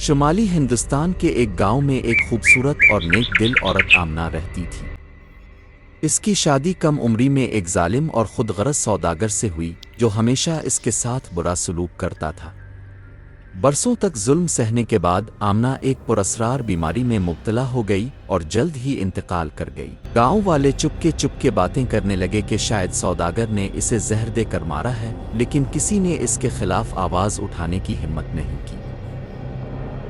شمالی ہندوستان کے ایک گاؤں میں ایک خوبصورت اور نیک دل عورت آمنہ رہتی تھی۔ اس کی شادی کم عمری میں ایک ظالم اور خود غرض سوداگر سے ہوئی جو ہمیشہ اس کے ساتھ برا سلوک کرتا تھا۔ برسوں تک ظلم سہنے کے بعد آمنہ ایک پراسرار بیماری میں مبتلا ہو گئی اور جلد ہی انتقال کر گئی۔ گاؤں والے چپکے باتیں کرنے لگے کہ شاید سوداگر نے اسے زہر دے کر مارا ہے، لیکن کسی نے اس کے خلاف آواز اٹھانے کی ہمت نہیں کی۔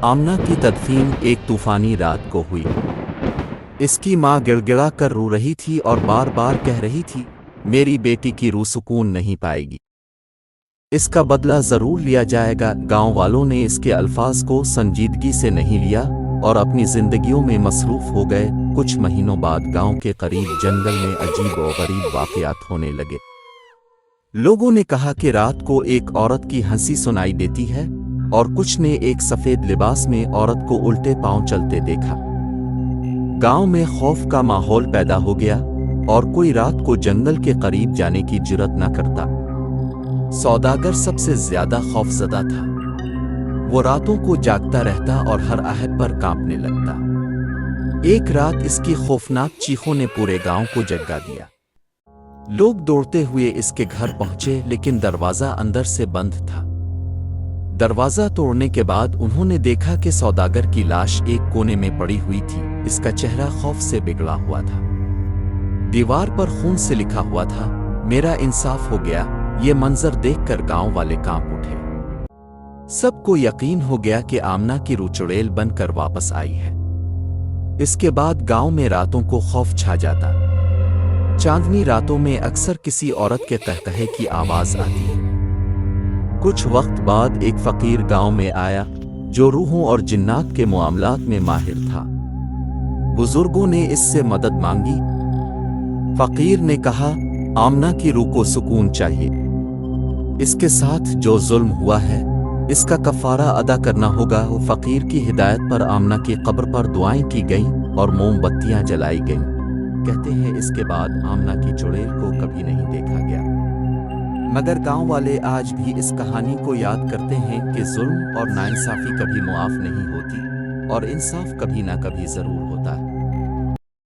آمنہ کی تدفین ایک طوفانی رات کو ہوئی۔ اس کی ماں گڑ گڑا کر رو رہی تھی اور بار بار کہہ رہی تھی، میری بیٹی کی روح سکون نہیں پائے گی، اس کا بدلہ ضرور لیا جائے گا۔ گاؤں والوں نے اس کے الفاظ کو سنجیدگی سے نہیں لیا اور اپنی زندگیوں میں مصروف ہو گئے۔ کچھ مہینوں بعد گاؤں کے قریب جنگل میں عجیب و غریب واقعات ہونے لگے۔ لوگوں نے کہا کہ رات کو ایک عورت کی ہنسی سنائی دیتی ہے اور کچھ نے ایک سفید لباس میں عورت کو الٹے پاؤں چلتے دیکھا۔ گاؤں میں خوف کا ماحول پیدا ہو گیا اور کوئی رات کو جنگل کے قریب جانے کی جرأت نہ کرتا۔ سوداگر سب سے زیادہ خوفزدہ تھا۔ وہ راتوں کو جاگتا رہتا اور ہر آہٹ پر کانپنے لگتا۔ ایک رات اس کی خوفناک چیخوں نے پورے گاؤں کو جگا دیا۔ لوگ دوڑتے ہوئے اس کے گھر پہنچے لیکن دروازہ اندر سے بند تھا۔ دروازہ توڑنے کے بعد انہوں نے دیکھا کہ سوداگر کی لاش ایک کونے میں پڑی ہوئی تھی۔ اس کا چہرہ خوف سے بگڑا ہوا تھا۔ دیوار پر خون سے لکھا ہوا تھا، میرا انصاف ہو گیا۔ یہ منظر دیکھ کر گاؤں والے کانپ اٹھے۔ سب کو یقین ہو گیا کہ آمنہ کی روح چڑیل بن کر واپس آئی ہے۔ اس کے بعد گاؤں میں راتوں کو خوف چھا جاتا۔ چاندنی راتوں میں اکثر کسی عورت کے قہقہے کی آواز آتی۔ کچھ وقت بعد ایک فقیر گاؤں میں آیا جو روحوں اور جنات کے معاملات میں ماہر تھا۔ بزرگوں نے اس سے مدد مانگی۔ فقیر نے کہا، آمنہ کی روح کو سکون چاہیے، اس کے ساتھ جو ظلم ہوا ہے اس کا کفارہ ادا کرنا ہوگا۔ فقیر کی ہدایت پر آمنہ کی قبر پر دعائیں کی گئیں اور موم بتیاں جلائی گئیں۔ کہتے ہیں اس کے بعد آمنہ کی چڑیل کو کبھی نہیں دیکھا گیا، مگر گاؤں والے آج بھی اس کہانی کو یاد کرتے ہیں کہ ظلم اور ناانصافی کبھی معاف نہیں ہوتی اور انصاف کبھی نہ کبھی ضرور ہوتا ہے۔